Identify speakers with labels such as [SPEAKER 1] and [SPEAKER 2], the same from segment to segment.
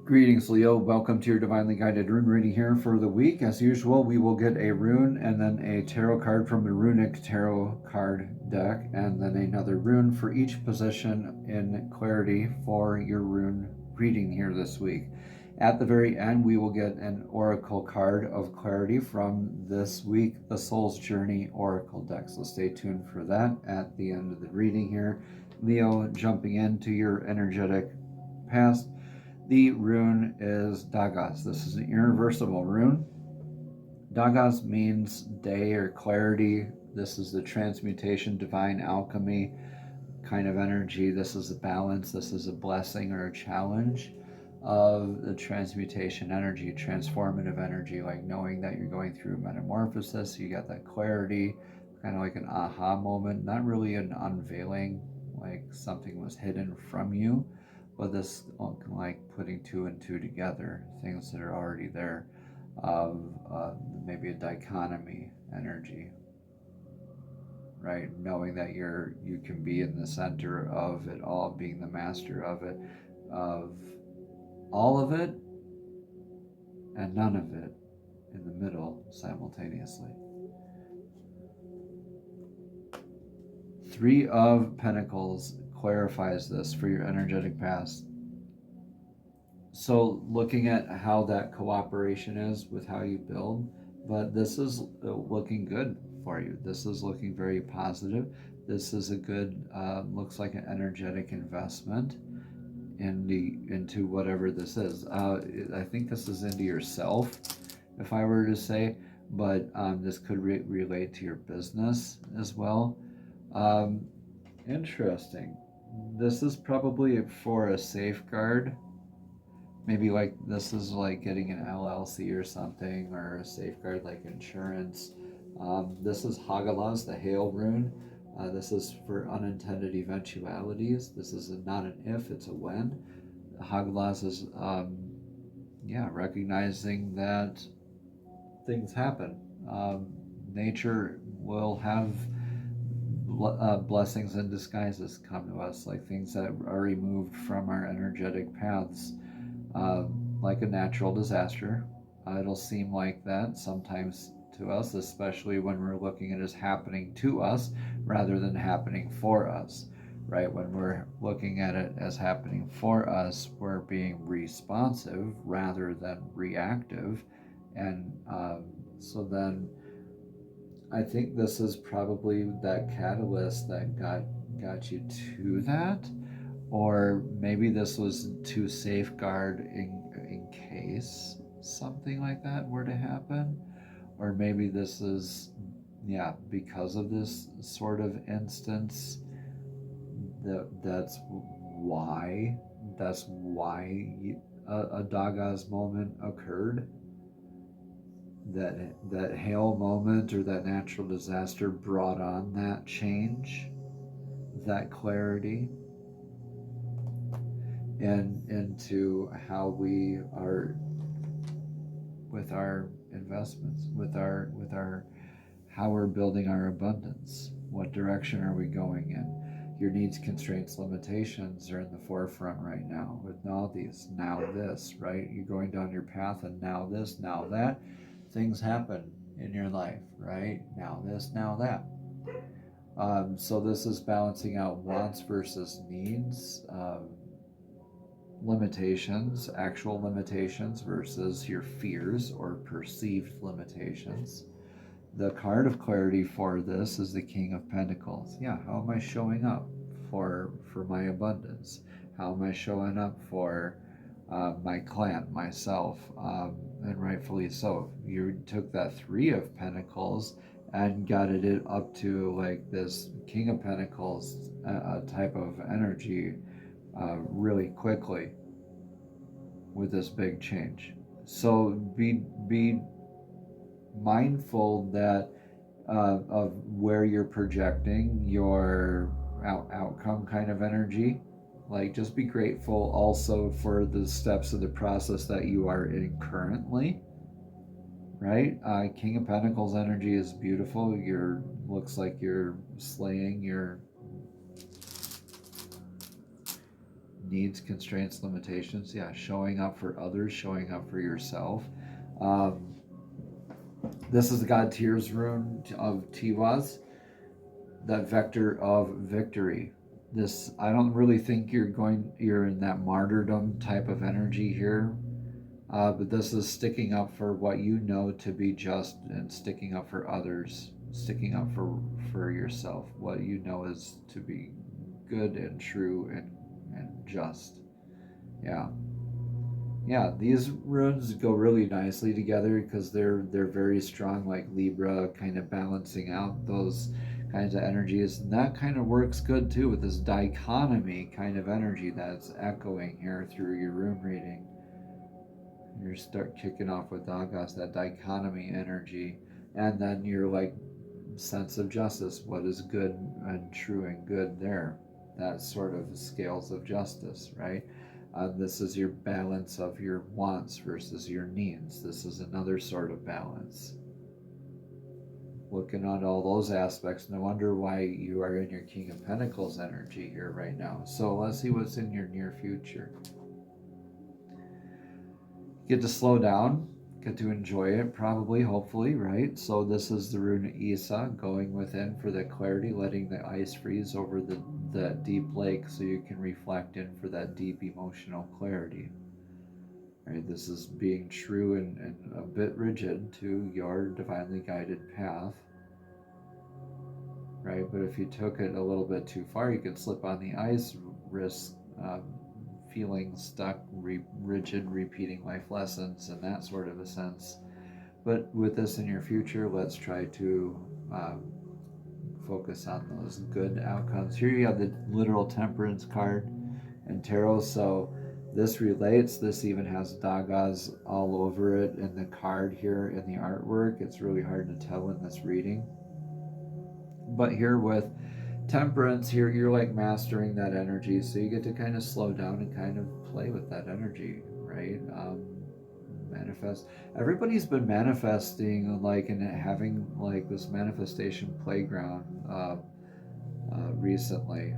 [SPEAKER 1] Greetings, Leo. Welcome to your divinely guided rune reading here for the week. As usual, we will get a rune and then a tarot card from the runic tarot card deck, and then another rune for each position in clarity for your rune reading here this week. At the very end, we will get an oracle card of clarity from this week, the Soul's Journey Oracle deck. So stay tuned for that at the end of the reading here. Leo, jumping into your energetic past. The rune is Dagas. This is an irreversible rune. Dagas means day or clarity. This is the transmutation, divine alchemy kind of energy. This is a balance. This is a blessing or a challenge of the transmutation energy, transformative energy, like knowing that you're going through metamorphosis. You got that clarity, kind of like an aha moment, not really an unveiling, like something was hidden from you, but this like putting two and two together, things that are already there, of maybe a dichotomy energy, right? Knowing that you can be in the center of it all, being the master of it, of all of it and none of it in the middle simultaneously. Three of Pentacles clarifies this for your energetic past. So looking at how that cooperation is with how you build, but this is looking good for you. This is looking very positive. This is a good, looks like an energetic investment into whatever this is. I think this is into yourself, if I were to say, but this could relate to your business as well. Interesting. This is probably for a safeguard. Maybe like this is like getting an LLC or something, or a safeguard like insurance. This is Hagalaz, the hail rune. This is for unintended eventualities. This is not an if, it's a when. Hagalaz is, recognizing that things happen. Nature will have blessings and disguises come to us, like things that are removed from our energetic paths, like a natural disaster. It'll seem like that sometimes to us, especially when we're looking at it as happening to us rather than happening for us, right? When we're looking at it as happening for us, we're being responsive rather than reactive. And so then I think this is probably that catalyst that got you to that, or maybe this was to safeguard in case something like that were to happen, or maybe this is, because of this sort of instance, that's why a Dagas moment occurred. That hail moment or that natural disaster brought on that change, that clarity, and into how we are with our investments, with our how we're building our abundance. What direction are we going in? Your needs, constraints, limitations are in the forefront right now with all these. Now this, right? You're going down your path, and now this, now that. Things happen in your life, right? Now this, now that. So this is balancing out wants versus needs, limitations, actual limitations versus your fears or perceived limitations. The card of clarity for this is the King of Pentacles. Yeah, how am I showing up for my abundance? How am I showing up for my clan, myself, and rightfully so. You took that Three of Pentacles and got it up to like this King of Pentacles type of energy really quickly with this big change. So be mindful that of where you're projecting your outcome kind of energy. Like, just be grateful also for the steps of the process that you are in currently, right? King of Pentacles energy is beautiful. Looks like you're slaying your needs, constraints, limitations. Yeah, showing up for others, showing up for yourself. This is the God Tears rune of Tiwaz, that vector of victory. This, I don't really think you're in that martyrdom type of energy here. But this is sticking up for what you know to be just, and sticking up for others, sticking up for yourself, what you know is to be good and true and just. Yeah. Yeah, these runes go really nicely together because they're very strong, like Libra, kind of balancing out those kinds of energies. And that kind of works good too with this dichotomy kind of energy that's echoing here through your rune reading. You start kicking off with Dagas, that dichotomy energy, and then your like sense of justice, what is good and true and good there. That sort of scales of justice, right? This is your balance of your wants versus your needs. This is another sort of balance. Looking at all those aspects, no wonder why you are in your King of Pentacles energy here right now. So let's see what's in your near future. Get to slow down, get to enjoy it, probably, hopefully, right? So this is the rune Isa, going within for the clarity, letting the ice freeze over the deep lake so you can reflect in for that deep emotional clarity. Right? This is being true and a bit rigid to your divinely guided path. Right? But if you took it a little bit too far, you could slip on the ice, risk feeling stuck, rigid, repeating life lessons, and that sort of a sense. But with this in your future, let's try to focus on those good outcomes. Here you have the literal temperance card and tarot, so this relates. This even has dagas all over it in the card here in the artwork. It's really hard to tell in this reading. But here with temperance, here you're like mastering that energy, so you get to kind of slow down and kind of play with that energy, right? Manifest. Everybody's been manifesting, like, and having like this manifestation playground recently,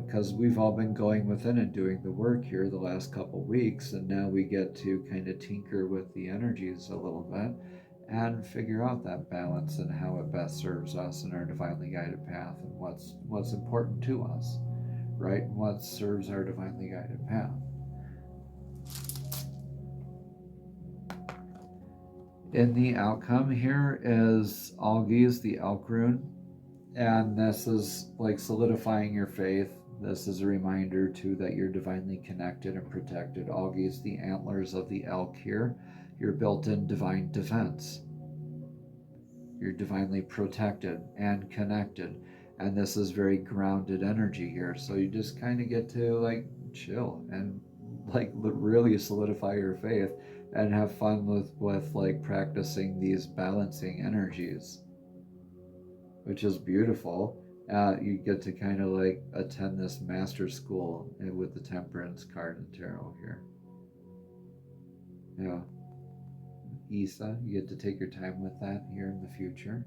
[SPEAKER 1] because we've all been going within and doing the work here the last couple weeks, and now we get to kind of tinker with the energies a little bit and figure out that balance and how it best serves us in our divinely guided path, and what's important to us, right? And what serves our divinely guided path. In the outcome here is Algies, the elk rune, and this is like solidifying your faith. This is a reminder too that you're divinely connected and protected. Algies, the antlers of the elk here, your built-in divine defense. You're divinely protected and connected, and this is very grounded energy here. So you just kind of get to like chill and like really solidify your faith and have fun with like practicing these balancing energies, which is beautiful. You get to kind of like attend this master school with the temperance card and tarot here. Yeah. Isa, you get to take your time with that here in the future.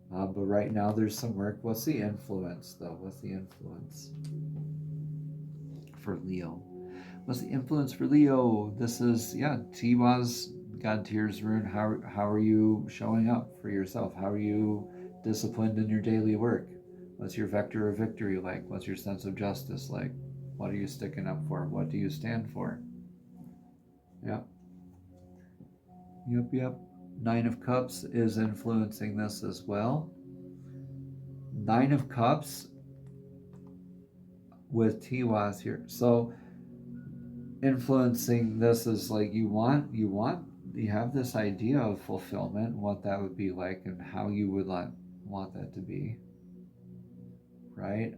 [SPEAKER 1] But right now there's some work. What's the influence though? What's the influence for Leo? What's the influence for Leo? This is, yeah, Tiwaz, God Tears rune. How are you showing up for yourself? How are you disciplined in your daily work? What's your vector of victory like? What's your sense of justice like? What are you sticking up for? What do you stand for? Yeah. Yep. Nine of Cups is influencing this as well. Nine of Cups with Tiwaz here. So influencing this is like you have this idea of fulfillment, what that would be like and how you would want that to be, right?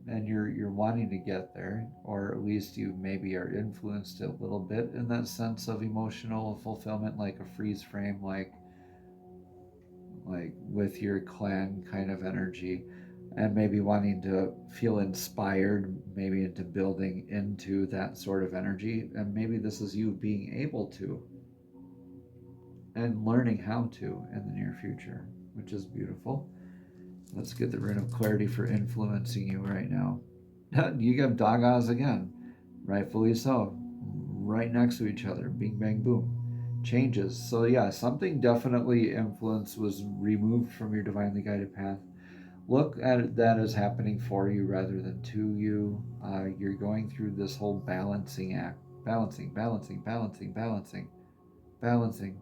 [SPEAKER 1] And you're wanting to get there, or at least you maybe are influenced a little bit in that sense of emotional fulfillment, like a freeze frame, like with your clan kind of energy, and maybe wanting to feel inspired maybe into building into that sort of energy. And maybe this is you being able to and learning how to in the near future, which is beautiful. Let's get the rune of clarity for influencing you right now. You have Dagas again, Rightfully so. Right next to each other. Bing, bang, boom. Changes. So yeah, something definitely influence was removed from your divinely guided path. Look at that as happening for you rather than to you. You're going through this whole balancing act. Balancing, balancing, balancing, balancing, balancing.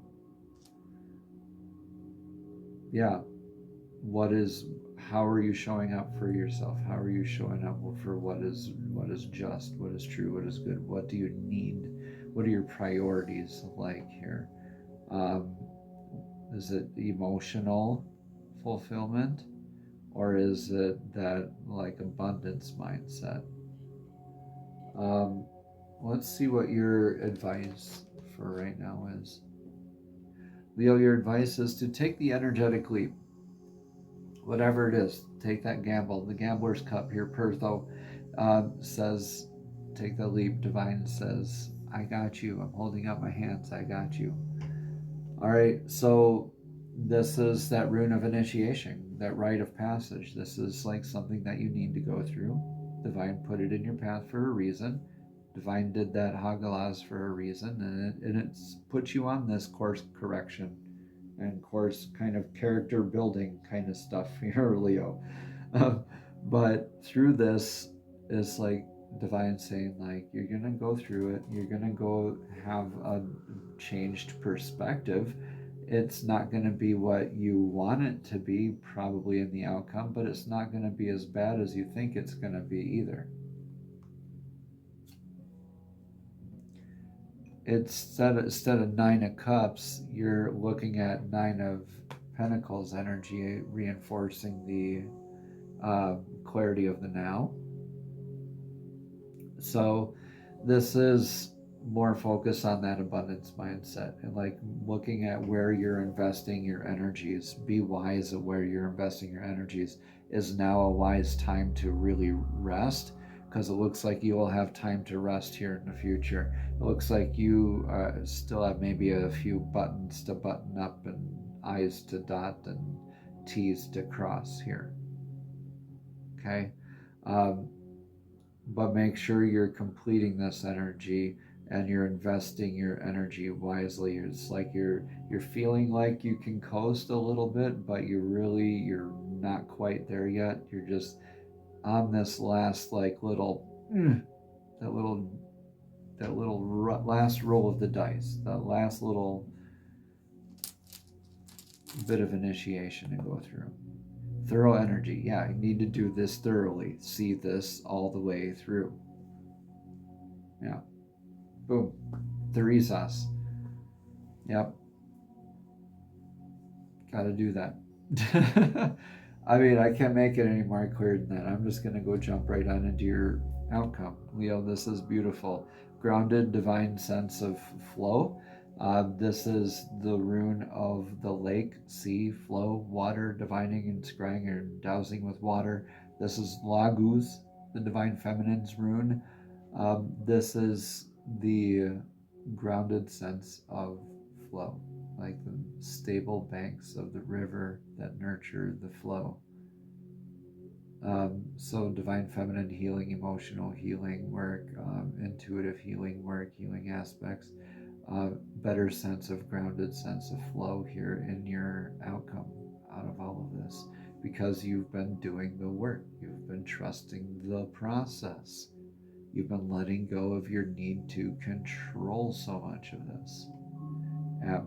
[SPEAKER 1] Yeah. How are you showing up for yourself? How are you showing up for what is just, what is true, what is good? What do you need? What are your priorities like here? Is it emotional fulfillment, or is it that like abundance mindset? Let's see what your advice for right now is. Leo, your advice is to take the energetic leap. Whatever it is, take that gamble. The gambler's cup here, Pertho, says, take the leap. Divine says, I got you. I'm holding up my hands. I got you. All right, so this is that rune of initiation, that rite of passage. This is like something that you need to go through. Divine put it in your path for a reason. Divine did that Hagalaz for a reason, and it's put you on this course correction and course kind of character building kind of stuff here, Leo. But through this, it's like Divine saying, like, you're gonna go through it, you're gonna go have a changed perspective. It's not going to be what you want it to be probably in the outcome, but it's not going to be as bad as you think it's going to be either. Instead of 9 of Cups, you're looking at 9 of Pentacles energy, reinforcing the clarity of the now. So this is more focus on that abundance mindset and like looking at where you're investing your energies. Be wise of where you're investing your energies. Is now a wise time to really rest, because it looks like you will have time to rest here in the future. It looks like you still have maybe a few buttons to button up and I's to dot and T's to cross here. Okay, but make sure you're completing this energy and you're investing your energy wisely. It's like you're feeling like you can coast a little bit, but you're not quite there yet. You're just on this last like little last roll of the dice, that last little bit of initiation to go through. Thorough energy. Yeah, you need to do this thoroughly. See this all the way through. Yeah. Boom. Theresa's. Yep. Gotta do that. I mean, I can't make it any more clear than that. I'm just gonna go jump right on into your outcome. Leo, this is beautiful. Grounded, divine sense of flow. This is the rune of the lake, sea, flow, water, divining and scrying or dowsing with water. This is Lagus, the divine feminine's rune. This is the grounded sense of flow, like the stable banks of the river that nurture the flow. So divine feminine healing, emotional healing work, intuitive healing work, healing aspects, better sense of grounded sense of flow here in your outcome out of all of this, because you've been doing the work. You've been trusting the process. You've been letting go of your need to control so much of this.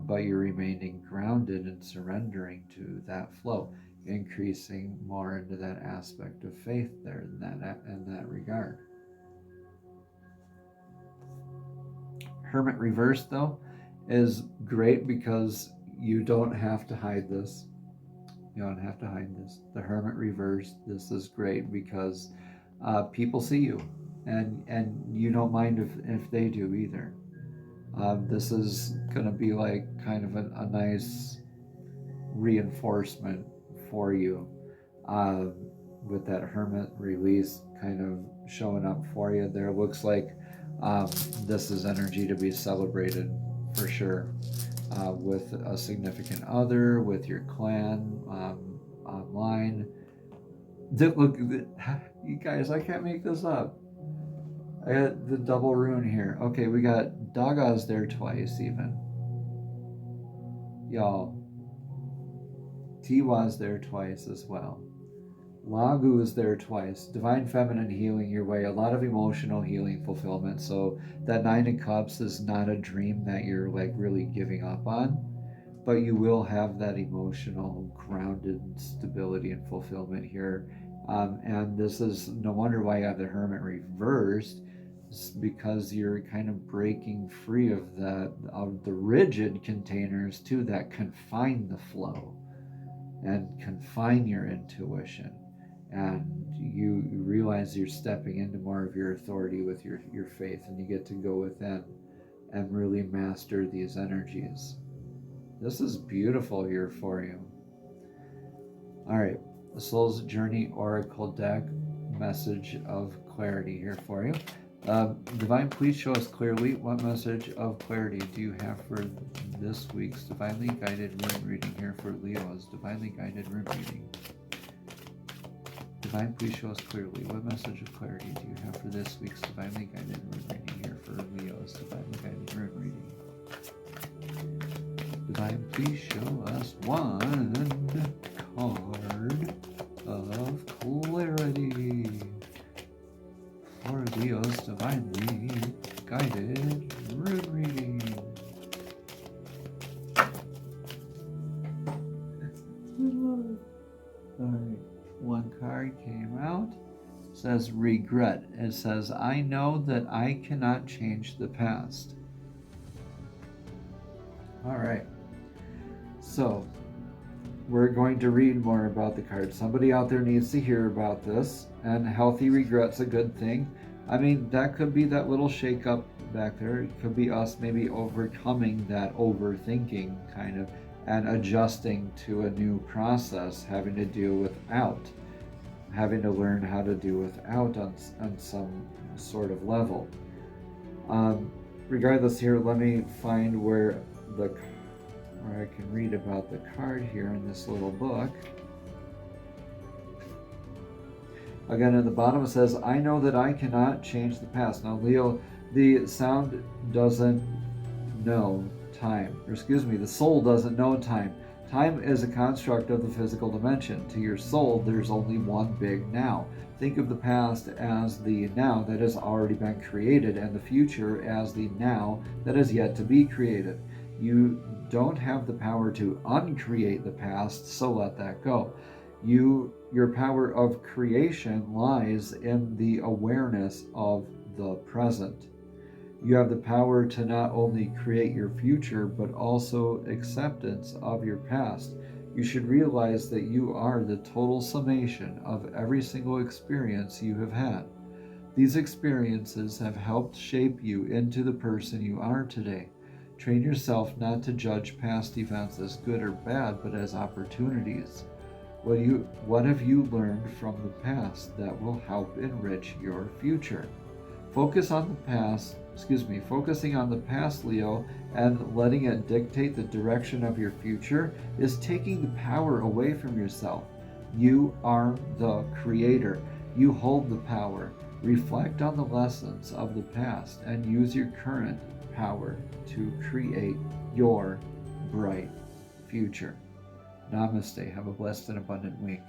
[SPEAKER 1] But you're remaining grounded and surrendering to that flow, increasing more into that aspect of faith there in that regard. Hermit reverse, though, is great because you don't have to hide this. You don't have to hide this. The Hermit reverse, this is great because people see you, and you don't mind if they do either. This is going to be like kind of a nice reinforcement for you with that Hermit release kind of showing up for you there. Looks like this is energy to be celebrated for sure, with a significant other, with your clan, online. Look, you guys, I can't make this up. I got the double rune here. Okay, we got Daga's there twice even. Y'all. Tiwa's there twice as well. Lagu is there twice. Divine feminine healing your way. A lot of emotional healing fulfillment. So that 9 of Cups is not a dream that you're like really giving up on, but you will have that emotional grounded stability and fulfillment here. And this is no wonder why you have the Hermit reversed. It's because you're kind of breaking free of the rigid containers too that confine the flow and confine your intuition, and you realize you're stepping into more of your authority with your faith, and you get to go within and really master these energies. This is beautiful here for you. All right, the Soul's Journey Oracle deck, message of clarity here for you. Divine, please show us clearly what message of clarity do you have for this week's Divinely Guided Rune reading here for Leo's Divinely Guided Rune reading. Divine, please show us clearly what message of clarity do you have for this week's Divinely Guided Rune reading here for Leo's Divinely Guided Rune reading. Divine, please show us one card of clarity for Leo's Divinely Guided Rune reading. Alright, one card came out. It says regret. It says, I know that I cannot change the past. Alright, so we're going to read more about the card. Somebody out there needs to hear about this, and healthy regret's a good thing. I mean, that could be that little shake up back there. It could be us maybe overcoming that overthinking kind of and adjusting to a new process, having to deal without, having to learn how to do without on some sort of level. Regardless here, let me find where I can read about the card here in this little book. Again, at the bottom it says, I know that I cannot change the past. Now, Leo, the sound doesn't know time. Or excuse me, the soul doesn't know time. Time is a construct of the physical dimension. To your soul, there's only one big now. Think of the past as the now that has already been created, and the future as the now that is yet to be created. You don't have the power to uncreate the past, so let that go. Your power of creation lies in the awareness of the present. You have the power to not only create your future, but also acceptance of your past. You should realize that you are the total summation of every single experience you have had. These experiences have helped shape you into the person you are today. Train yourself not to judge past events as good or bad, but as opportunities. What have you learned from the past that will help enrich your future? Focusing on the past, Leo, and letting it dictate the direction of your future is taking the power away from yourself. You are the creator. You hold the power. Reflect on the lessons of the past and use your current power to create your bright future. Namaste. Have a blessed and abundant week.